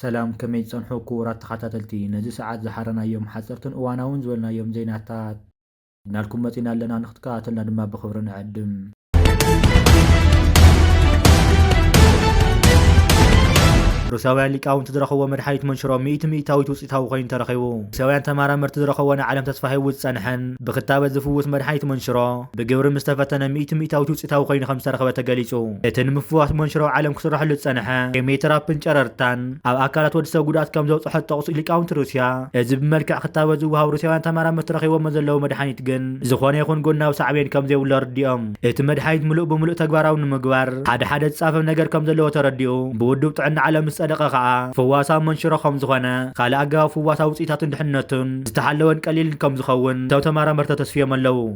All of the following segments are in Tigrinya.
سلام كمي تصنحو كورات تخاتلتي نزي ساعات زحرنا يوم حصرتن اواناون زولنا يوم زيناتات نالكم متينا لنا نختكاتلنا دما بخبر نعدم روساوያን ሊቃውንት ዝረኸቦ መድሓኒት መንሽሮ ሚእታዊት ውፅኢታዊ ኮይኑ ተረኺቡ ሩሳውያን ተመራመርቲ ዝረኸቦ ንዓለም ተስፋ ሂወት ፀንሐን ብክታበት ዝፍውስ መድሓኒት መንሽሮ ብግብሪ ምስ ተፈተነ ሚእታዊት ውፅኢታዊ ኮይኑ ከም ዝተረኸበ ተገሊጹ እቲ ንምፍዋስ መንሽሮ ዓለም ክስራሕሉ ዝፀንሐ ኬሞቴራፒን ጨረርታን ኣብ ኣካላት ወዲሰብ ጉድኣት ከም ዘብፅሖ ጠቕሱ ሊቃውንቲ ሩስያ እዚ ብመልክዕ ክታበት ዝወሃብ ሩሳውያን ተመራመርቲ ረኺቦሞ ዘለዉ መድሓኒት ግን ዝኾነ ይኹን ጎናዊ ሳዕቤን ከም ዘይብሉ ረዲኦም እቲ መድሓኒት ሙሉእ ብምሉእ ተግባራዊ ንምግባር ሓደ ዝፃፈም ነገር ከም ዘለዎ ተረዲኡ ብውድብ ጥዕና ዓለም صدقه خا فواسا منشره خم زخونه خال اغا فواسا وصيتات دحنتون استحلون قليل كم زخون تو تمارمرته تسفيه ملو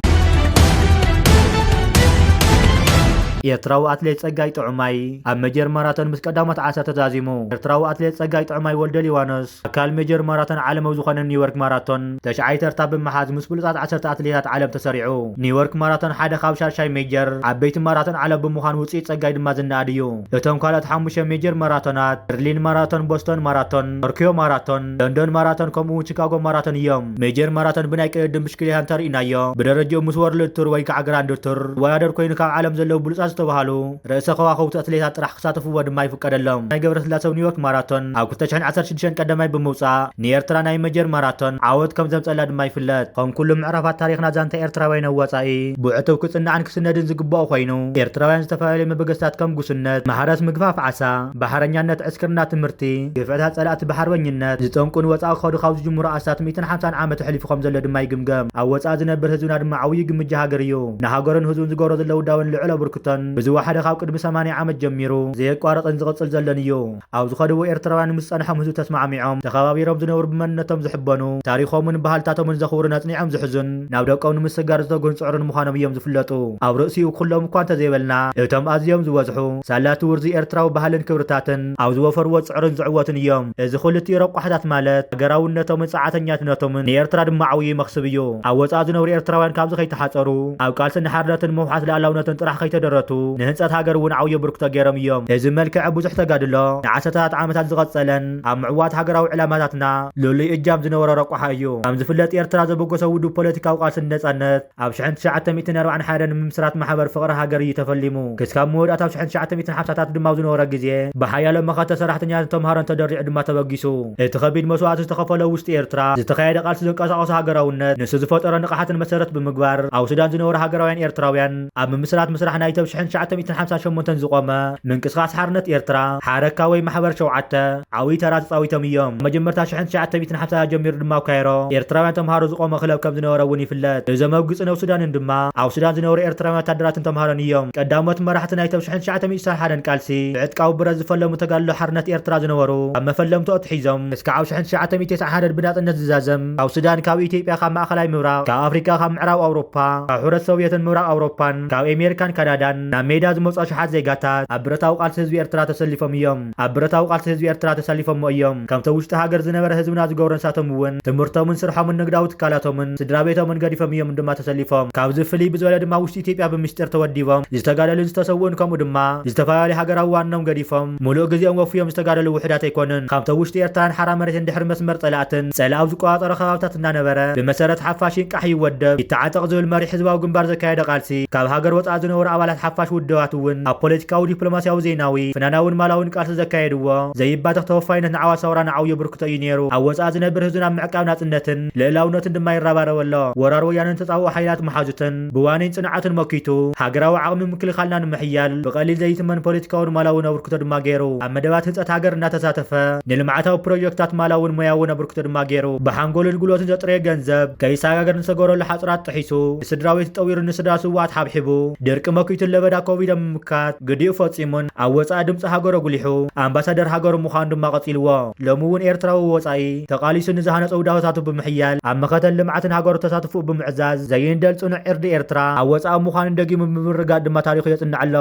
ኤርትራዊ አትሌት ጸጋይ ጥዑማይ ኣብ መጀር ማራቶን ምስ ቀዳሞት ዓሰርተ ተዛዚሙ ኤርትራዊ አትሌት ጸጋይ ጥዑማይ ወልደ ሊባኖስ ኣካል መጀር ማራቶን ዓለማዊ ዝኾነ ኒውዮርክ ማራቶን ተሻዓይ ተርታ ብምሓዝ ምስ ብሉጻት 10 አትሌታት ዓለም ተሰሪዑ ኒውዮርክ ማራቶን ሓደ ካብ ሻሻይ ሜጀር ዓበይቲ ማራቶን ዓለም ብምዃን ውጽኢት ጸጋይ ድማ ዝናኣድ እዩ እቶም ካልኦት 5 ሜጀር ማራቶናት በርሊን ማራቶን ቦስተን ማራቶን ቶኪዮ ማራቶን ለንደን ማራቶን ከምኡውን ቺካጎ ማራቶን እዮም ሜጀር ማራቶን ብናይ ቅድድም ብሽክሌታ ተርእናዮ ብደረጃው ምስ ወርልድ ቱር ወይ ከዓ ግራንድ ቱር ወዳደር ኮይኑ ካብ ዓለም ዘለዉ ብሉጻት ተባሃሉ رئيس خواخوت أتليات طرح خساتفو ودماي فكر لهم نيجبر ثلاثة نيويورك ماراثون أو كنتشان 16 قدماي بموسع نيرترا ناي مجر ماراثون عود كم زمت ألا دماي فلات قوم كلهم عرفات تاريخنا زانت إيرترا وين وصاي بعتو كسنة عنك سنة دنز قباو خينو إيرترا وين استفاعل مبقسات كم قسنة مهارات مقفاف عسا بحرنيا نت عسكرنا تمرتي كيفاتها تسألات بحر وينات زتون كون وصاو خاضو خاوز جمهور أسات 250 عام تحليف خمس ألا دماي قمقام أو وصاو زنبر هزونا دماعوي قمجها قريو نهاقرن هزون زقورو ذلو داون لعلا بركتن بزو واحد خاو قدم 80 عامت جميرو زي قارق انزغصل زلنيو او زخدو ኤርትራውያን ምስ ጸንሐም ህዝቢ ተስማዕሚዖም ተኸባቢሮም ዝነብሩ ብመንነቶም ዝሕበኑ ታሪኾምን ባህልታቶምን ዘኽብሩን ኣጽኒዖም ዝሕዙን ናብ ደቀውን ምስጋር ዝተጎን ጽዕሩን ምዃኖም እዮም ዝፍለጡ ኣብ ርእሲኡ ኩሎም እኳ እንተዘይበልና እቶም ኣዝዮም ዝወዝሑ ሳላቱ ውርዚ ኤርትራዊ ባህልን ክብርታትን ኣብ ዝወፈርዎ ጽዕርን ዝዕወትን እዮም እዚ ክልቲኡ ረቋሕታት ማለት ሃገራውነቶምን ጸዓተኛትነቶምን ንኤርትራ ድማ ዓብዪ መኽስብ እዩ ኣብ ወጻእ ዝነብሩ ኤርትራውያን ካብዚ ከይተሓፀሩ ኣብ ቃልስን ሓርነትን ምውሓት ላዕላውነትን ጥራሕ ከይተደረቱ ንህንፀት ሃገር እውን ዓብዪ ብርክቶ ገይሮም እዮም እዚ መልክዕ ብዙሕ ተጋድሎ ንዓሰርታት ዓመታት ዝቐጸለን ኣብ ምዕዋት ሃገራዊ ዕላማታትና ልሉይ እጃም ዝነበረ ረቋሓ እዩ ከም ዝፍለጥ ኤርትራ ዘበጎሰ ውድብ ፖለቲካዊ ቃልስን ነጻነት ኣብ 1941 ንምምስራት ማሕበር ፍቕሪ ሃገር እዩ ተፈሊሙ ክስካብ መወዳእታ ኣብ 1950ታት ድማ ዝነበረ ግዜ ብሓያሎ መኸተ ሰራሕተኛታትን ተምሃሮን ተደሪዑ ድማ ተበጊሱ እቲ ከቢድ መስዋዕቲ ዝተኸፈለ ውሽጢ ኤርትራ ዝተኻየደ ቃልሲ ዘንቀሳቐሱ ሃገራውነት ንሱ ዝፈጠሮ ንቕሓትን መሰረት ብምግባር ኣብ ሱዳን ዝነበሩ ሃገራውያን ኤርትራውያን ኣብ ምምስራት ምስራሕ ናይቲ 1958 ዝቆመ ምንቅስቓስ ሓርነት ኤርትራ ሓረካ ወይ ማሕበር 7 ዓብዪ ተራ ተፃዊቶም እዮም መጀመርታ 1950 ጀሚሩ ድማ ካይሮ ኤርትራውያን ተምሃሮ ዝቆመ ክለብ ከም ዝነበረ እውን ይፍለጥ እዞም ኣብ ግፅነው ሱዳንን ድማ ኣብ ሱዳን ዝነበሩ ኤርትራውያን ወታደራትን ተምሃሮን እዮም ቀዳሞት መራሕቲ ናይቲ 1991 ቃልሲ ብዕጥቃዊ ብረት ዝፈለሙ ተጋድሎ ሓርነት ኤርትራ ዝነበሩ ኣብ መፈለምቶ ኣትሒዞም እስካብ 1991 ብናጽነት ዝዛዘም ካብ ሱዳን ካብ ኢትዮጵያ ካብ ማእኸላይ ምብራቕ ካብ ኣፍሪካ ካብ ምዕራብ ኣውሮፓ ካብ ሕብረት ሶቪየትን ምብራቕ ኣውሮፓን ካብ ኣሜሪካን ካናዳን ናብ ሜዳ ዝመፁ ሸሓት ዜጋታት ኣብ ብረታዊ ቃልሲ ህዝቢ ኤርትራ ተሰሊፎም እዮም ኣብ ብረታዊ ቃልሲ ህዝቢ ኤርትራ ተሰሊፎም እዮም ከምቲ ውሽጢ ሃገር ዝነበረ ህዝብና ዝገብሮ ንሳቶም እውን ትምህርቶምን ስርሖምን ንግዳዊ ትካላቶምን ስድራ ቤቶምን ገዲፎም እዮም ድማ ተሰሊፎም ካብዚ ፍልይ ብዝበለ ድማ ውሽጢ ኢትዮጵያ ብምስጢር ተወዲቦም ዝተጋደሉን ዝተሰውኡን ከምኡ ድማ ዝተፈላለዩ ሃገራዊ ዋኖም ገዲፎም ሙሉእ ግዜኦም ወፍዮም ዝተጋደሉ ውሕዳት ኣይኮኑን ካብቲ ውሽጢ ኤርትራን ሓራ መሬትን ድሕሪ መስመር ጸላእትን ጸላ ኣብ ዝቆፃፀሮ ከባብታት እናነበረ ብመሰረት ሓፋሽን ቃሕ ይወደብ ይተዓጠቕ ዝብል መሪሕ ህዝባዊ ግንባር ዘካየደ ቃልሲ ካብ ሃገር ወፃእ ዝነበሩ ኣባላት ሓፋሽ ውድባት እውን ኣብ ፖለቲካዊ ዲፕሎማሲያዊ ዜናዊ ፍናናውን ማላውን ቃልሲ ዘካየድዎ ዘይባተኽ ተወፋይነት ንዓዋት ሳውራን ዓብዪ ብርክቶ እዩ ነይሩ ኣብ ወፃእ ዝነብር ህዝብን ኣብ ምዕቃብ ናጽነትን ልዕላውነትን ድማ ይረባረበሎ ወራር ወያነን ተጻውኦ ሓይላት መሓዙትን ብዋኔን ጽንዓትን መኪቱ ሃገራዊ ዓቕሚ ምክልኻልና ንምሕያል ብቐሊል ዘይትመን ፖለቲካውን ማላውን ኣበርክቶ ድማ ገይሩ ኣብ መደባት ህንፀት ሃገር እናተሳተፈ ንልምዓታዊ ፕሮጀክታት ማላውን ሞያውን ኣበርክቶ ድማ ገይሩ ብሓንጎልን ጉልበትን ዘጥረየ ገንዘብ ከይሰጋገር ንሰገረሉ ሓፅራት ጥሒሱ ንስድራቤት ጠዊሩ ንስድራ ስዋዕት ሓብሒቡ ድርቂ መኪቱን ለበዳ ኮቪድ ምምካት ግዲኡ ፈጺሙን ኣብ ወፃኢ ድምፂ ሃገሮ ጉሊሑ ኣምባሳደር ሃገሩ ምዃኑ ድማ ቀፂልዎ ሎሚ እውን ኤርትራዊ ወፃኢ ተቃሊሱ ንዝሃነፀ ውዳበታቱ ብምሕያል ኣብ መኸተል ልምዓትን ሃገሩ ተሳትፉ ብምዕዛዝ ዘይንደል ጽኑዕ ዕርዲ ኤርትራ ኣብ ወፃኢ ምዃኑ ደጊሙ ብምርጋድ ድማ ታሪኹ የጽንዕ ኣሎ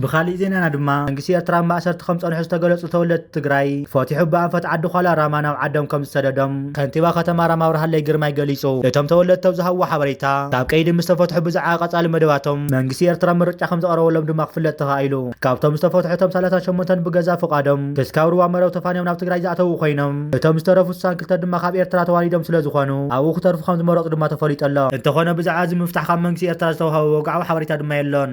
بخالي زيننا دما انقسي ارترام مأسرت 5 حز تقلص تولد تግራይ فتحوا بأنفت عد خلا رامانا وعدم كم سددم كنتيبا ከተማ ራማ ብርሃለይ ግርማይ ገሊጹ እቶም ተወለድቲ ዝሃዋ ሓበሬታ ካብ ቀይዲ ምስተፈትሑ ብዛዕባ ቀጻሊ መደባቶም መንግስቲ ኤርትራ ምርጫ ከም ዘቀረበሎም ድማ ክፍለጥ ተኻኢሉ ካብቶም ዝተፈትሑ እቶም 38 ብገዛ ፍቃዶም ክስካብ ሩባ መረብ ተፋንዮም ናብ ትግራይ ዝኣተው ኮይኖም እቶም ዝተረፉ 62 ድማ ካብ ኤርትራ ተዋሊዶም ስለ ዝኾኑ ኣብኡ ክተርፉ ከም ዝመረፁ ድማ ተፈሊጡ ኣሎ እንተኾነ ብዛዕባ እዚ ምፍታሕ ካብ መንግስቲ ኤርትራ ዝተውሃበ ወግዓዊ ሓበሬታ ድማ የሎን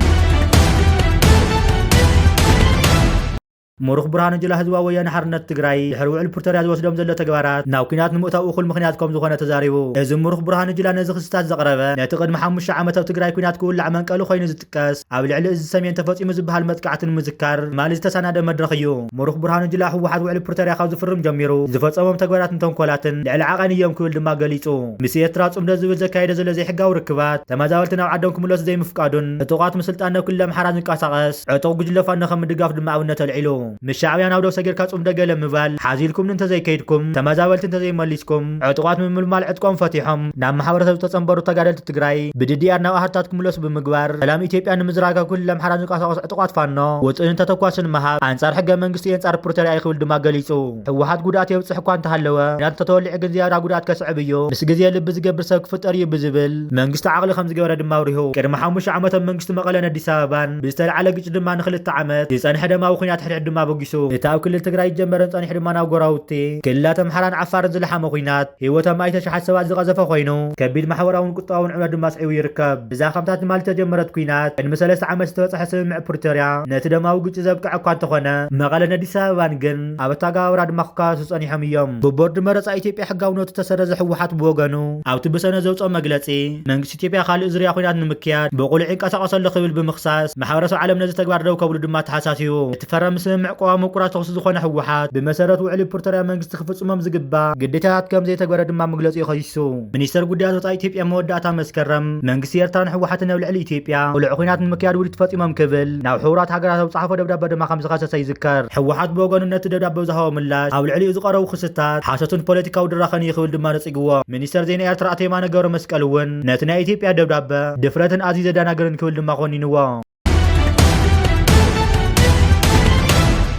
مرخ برهان جلا هزوا ويان حرنت تግራይ ድሕሪ ውዕል ፕሪቶሪያ ዝወስዶም ዘሎ ተግባራት ናብ ኩናት ንምእታው እኹል ምኽንያት ከም ዝኾነ ተዛሪቡ እዚ ምሩኽ ብርሃን ጅላ ነዚ ክስታት ዘቕረበ ነቲ ቅድሚ 5 ዓመት ኣብ ትግራይ ኩናት ክውላዕ መንቀሉ ኮይኑ ዝጥቀስ ኣብ ልዕሊ እዚ ሰሜን ተፈጺሙ ዝበሃል መጥቃዕትን ምዝካር ማሊ ዝተሰናደ መድረኽ እዩ ምሩኽ ብርሃን ጅላ ህወሓት ውዕል ፕሪቶሪያ ካብ ዝፍርም ጀሚሩ ዝፈጸሞም ተግባራትን ተንኮላትን ልዕሊ ዓቐንዮም ክብል ድማ ገሊጹ ምስ ኤርትራ ጽምዶ ዝብል ዘካየደ ዘሎ ዘይሕጋዊ ርክባት ተመዛበልቲ ናብ ዓዶም ክምለሱ ዘይምፍቃዱን ዕጡቓት ምስልጣን ናብ ኩሎም ሓራ ዝንቀሳቐስ ዕጡቕ ጉጅለ ፋኖ ከም ድጋፍ ድማ ኣብነት ኣልዒሉ مشاعبيان أودو سجر كاتم دجال مبال حازيلكم ننتزي كيدكم تمازاولت ننتزي ماليسكم عطوات من المال عدكم فتيحهم نعم محاورة تتصنبروا تجارل تجراي بدي أرنا أحطاتكم لس بمقبار سلام إثيوبيا أن مزراعة كل محرز قاص عطوات فانو وأنت تقاسن مها أنصار حاجة من قصتي أنصار بروتري أي خول دماغ جليسو واحد جودات يوصح كوان تهلوا يعني تطول عجز زيارة جودات كسعبيو بس جزية اللي بزجر برسك فتري بزبل من قصت عقل 5 جوار دماوريه كرم حمش عامة من قصت مقالنا دي سابان بيستر على جد ما نخل التعامات يسأل حدا ما وخيات حد دما بقيسو تاو كل تግራይ ጀመረን ጻኒ ሕድማና ጎራውቲ ክላተም ሓራን ዓፋር ዝለሓመ ኩናት ህይወቶም ኣይተሽሓት ሰባት ዝቀዘፈ ኮይኑ ከቢድ ማሕበራውን ቁጣውን ዕብረት ድማ ጽዒው ይርከብ እዛ ከምታት ማል ተጀመረት ኩናት ቅድሚ 3 ዓመት ዝተበጽሐ ስምምዕ ፕሪቶሪያ ነቲ ደማዊ ግጭት ዘብቅዕ እኳ እንተኾነ መቐለን ኣዲስ ኣበባን ግን ኣብ ኣተጋባብራ ድማ ክካየሱ ጸኒሖም እዮም ብቦርድ መረፃ ኢትዮጵያ ሕጋውነቱ ተሰረዘ ህወሓት ብወገኑ ኣብቲ ብሰነ ዘውፅኦ መግለጺ መንግስቲ ኢትዮጵያ ካልእ ዝርያ ኩናት ንምክያድ ብቁልዕ ይንቀሳቐሰሉ ክብል ብምኽሳስ ማሕበረሰብ ዓለም ነዚ ተግባር ደው ከብሉ ድማ ተሓሳሲቡ እትፈረም ስምምዕ ቆዋሚ ቁራት ዝኾነ ህወሓት ብመሰረቱ ውዕል ፕሪቶሪያ መንግስቲ ክፍጽሞም ዝግባእ ግዴታታት ከም ዘይተግበረ ድማ መግለጺ ይኸይሱ ሚኒስተር ጉዳያት ወጻኢ ኢትዮጵያ መወዳእታ መስከረም መንግስቲ ኤርትራን ህወሓትን ኣብ ልዕሊ ኢትዮጵያ ቁልዕ ኩናት ንምክያድ ውድድ ፈጺሞም ክብል ናብ ሕቡራት ሃገራት ዝጻሕፈ ደብዳቤ ድማ ከም ዝኸሰሰ ይዝከር ህወሓት ብወገኑ ነቲ ደብዳቤ ዝሃቦ ምላሽ ኣብ ልዕሊ ዝቐረቡ ክስታት ሓሶትን ፖለቲካዊ ድራኸን ይኽብል ድማ ነጽግዎ ሚኒስተር ዜና ኤርትራ ኣቴማነ ገብረ መስቀል እውን ነቲ ናይ ኢትዮጵያ ደብዳቤ ድፍረትን ኣዝዩ ዘደናግርን ክብል ድማ ኮኒንዎ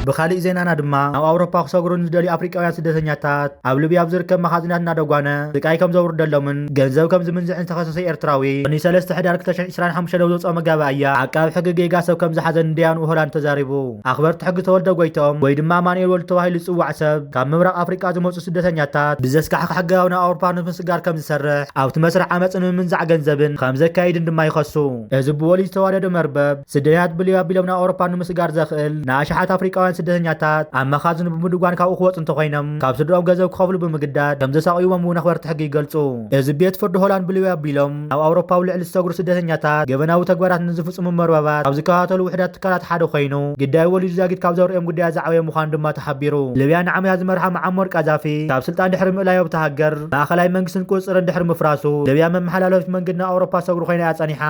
بخالي زينانا دما او اوروبا خسغرون دلي افريقاوያን ስደተኛታት ኣብ ሊብያ ዝርከብ መኻዝናት እናደጓነ ስቃይ ከም ዘውር ደሎምን ገንዘብ ከም ዝምንዝዕን ተኸሰሰ ኤርትራዊ እኒ 3 ሕዳር 2025 ዘውፅኦ መጋባእያ ዓቃብ ሕጊ ጌጋ ሰብ ከም ዝሓዘን ዲያን ሆላንድ ተዛሪቡ ኣኽበርቲ ሕጊ ተወልደ ጎይቶም ወይ ድማ ማኑኤል ወልድ ተባሂሉ ዝፅዋዕ ሰብ ካብ ምብራቕ ኣፍሪቃ ዝመፁ ስደተኛታት ብዘስካሕካ ሕጋዊ ናብ ኣውሮፓ ንምስጋር ከም ዝሰርሕ ኣብቲ መስርዕ ዓመፅን ምምንዛዕ ገንዘብን ከም ዘካይድን ድማ ይኸሱ እዚ ብፖሊስ ተዋለደ መርበብ ስደተኛት ብሊብያ ቢሎም ናብ ኣውሮፓ ንምስጋር ዘኽእል ንኣሽሓት ኣፍሪቃውያን ስደተኛታት ኣብ መኻዝን ብምድጓን ካብ ክወፁ እንተኮይኖም ካብ ስድሮም ገንዘብ ክኸፍሉ ብምግዳድ ከም ዘሳቂዎም እውን ኣኽበርቲ ሕጊ ይገልጹ እዚ ቤት ፍርዲ ሆላንድ ብሊብያ ቢሎም ኣብ ኣውሮፓ ልዕሊ ዝተሰግሩ ስደተኛታት ገበናዊ ተግባራት ንዝፍጽሙ መርበባት ኣብ ዝከታተሉ ውሕዳት ትካላት ሓደ ኮይኑ ግዳይ ወሊዱ ዛጊድ ካብ ዘርእዮም ጉዳያት ዝዓበየ ምዃኑ ድማ ተሓቢሩ ሊብያ ንዓመያ ዝመርሓ መዓመር ቃዛፊ ካብ ስልጣን ድሕሪ ምእላዮ ብተሃገር ማእኸላይ መንግስትን ቁፅርን ድሕሪ ምፍራሱ ሊብያ መመሓላለፊት መንገዲ ናብ ኣውሮፓ ሰግሩ ኮይና እያ ጸኒሓ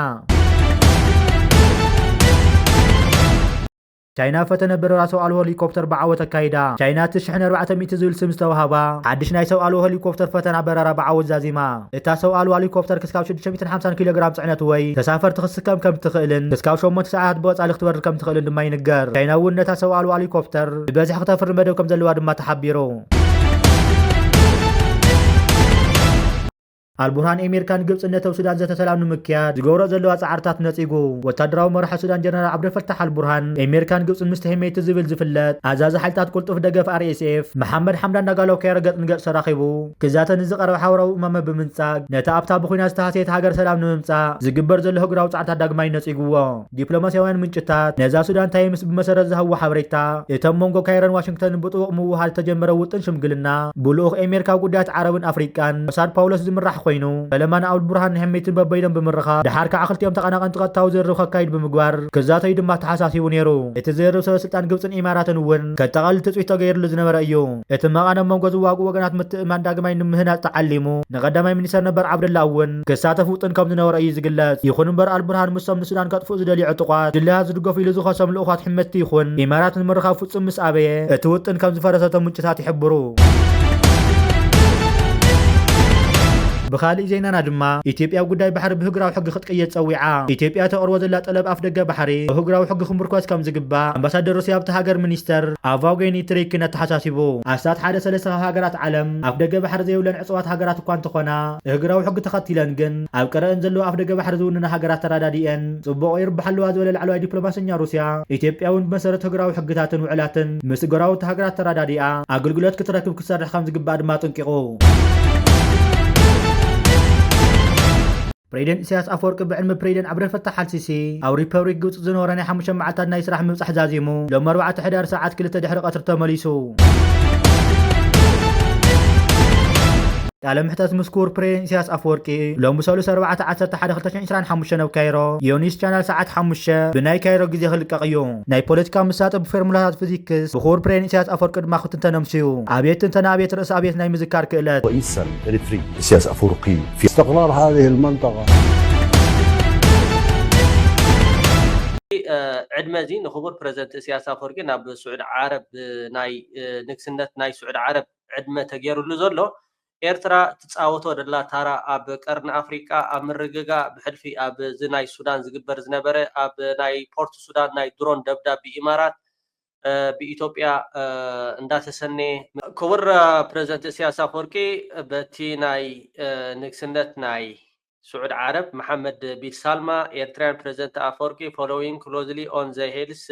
ቻይና ፈተነ በረራ ሰው አልቦ ሄሊኮፕተር በዓወት አካይዳ ቻይና 1400 ዝብል ስም ዝተዋሃባ ሓድሽ ናይ ሰው አልቦ ሄሊኮፕተር ፈተና በረራ በዓወት ዛዚማ እታ ሰው አልቦ ሄሊኮፕተር ክስካብ 650 ኪሎ ግራም ጽዕነት ወይ ተሳፈርቲ ክስከም ከም ትኽእልን ክስካብ 8 ሰዓታት ብወጻኢ ክትበርር ከም ትኽእልን ድማ ይንገር ቻይና እውን ነታ ሰው አልቦ ሄሊኮፕተር ብበዝሒ ክተፍር መደብ ከም ዘለዋ ድማ ተሓቢሩ البرهان أمريكان جبت النتو السودان ذات سلام نمكياد زجورة زلوا سعرتات نتيجو وتدراو مرح السودان جنرال عبد الفتاح البرهان أمريكان جبت المستهمية تزيفل زفلات عزاز حالتات قلت في دقة في RSF محمد حمدان نقالو كيرجت نقص سراخيبو كذات نزقر وحاورو أمام بمنساق نتابتا بخوينا استهاسيت هاجر سلام نمسا زجبر زله جراو سعرتات دقماي نتيجو دبلوماسيوان من جتات نزا السودان تايمس بمسار الزهو حوريتا يتمونجو كايران واشنطن بطوق مو هال تجمرو وتنشم قلنا بلوغ أمريكا وقدات عرب أفريقان صار باولوس زمرح ኮይኑ ለማና አውል ብርሃን ህሜትን በበይለም ብምርኻ ድሓር ከዓ ክልቲኦም ተቐናቐን ተቐታው ዘረው ከካይድ ብምግባር ከዛተይ ድማ ተሓሳሲቡ ነይሩ እቲ ዘረው ሰበስልጣን ግብፅን ኢማራትን እውን ከተቃል ተጽዊት ተገይርሉ ዝነበረ እዩ እቲ መቃነ መንጎ ዝዋጉ ወገናት ምትእማን ዳግማይ ንምህናፅ ተዓሊሙ ንቀዳማይ ሚኒስተር ነበር ዓብደላ እውን ክሳተፉ ውጥን ከም ዝነበረ እዩ ዝግለጽ ይኹን እምበር አልብርሃን ምሶም ንሱዳን ከጥፍኡ ዝደልዩ ዕጡቋት ድለያ ዝድገፉ ኢሉ ዝኸሶም ልኡኻት ሕመቲ ይኹን ኢማራትን ምርኻብ ፍጹም ምስ ኣበየ እቲ ውጥን ከም ዝፈረሰቶም ምንጭታት ይሕብሩ بخالي زيننا دما إثيوبيا قداي بحر بهجراو حق خطقية تصويعة إثيوبيا تقروز لا طلب أف دقة بحري بهجراو حق خمركوز كم زقبا أمباسادور روسيا بتهاجر منيستر أفاوغيني تريك نتحساسيبو أستاذ حادث سلسة هاجرات عالم أف دقة بحر زيولن عصوات هاجرات كوان تخونا هجراو حق تخطيلن جن أو قرأن زلو أف دقة بحر زوننا هاجرات تراداديين صبو يربح اللواز ولا العلوى دبلوماسية روسيا إثيوبيا بمسارة هجراو حقتاتن وعلاتن مسجراو تهاجرات ترادادية أقولقلت كتركب كسر خمس قباد ما تنكقو بريدن إسياس أفورك بعلم بريدن عبر الفتح السيسي أو ريبوريك جوت زنوراني حمشة معتاد نايس راح ممسح زازيمو لما روعة 11 ساعات كل تدحرق قطر ماليسو تعلم محتاج مسكور برين إسياس أفوركي لو مسولو سروعة 10 حمشة نو كايرو يونيس شانل ساعات حمشة بناي كايرو جزي خلق قيوم ناي بوليتيكا مساطة بفورمولات فيزيكس بخور برين إسياس أفورك ما خد انت نمسيو عبيت انت نابيت رأس عبيت ناي مزكار كإلات رئيسا إريتري إسياس أفورقي في استقرار هذه المنطقة عندما زين نخبر بريزنت إسياس أفورقي ناب سعود عرب ناي نكسنت ناي سعود عرب عندما تغيروا لزولو إيرترا تتصاوتو دلا تارا أب قرن أفريقيا أب مرققا بحلفي أب زناي السودان زقبر زنبرة أب ناي بورت السودان ناي درون دبدا بإمارات بإثيوبيا اندات سنة كبر بريزنت إسياس أفورقي بتي ناي نكسنت ناي سعود عرب محمد بن سلمى Eritrean President Afwerki following closely on the heels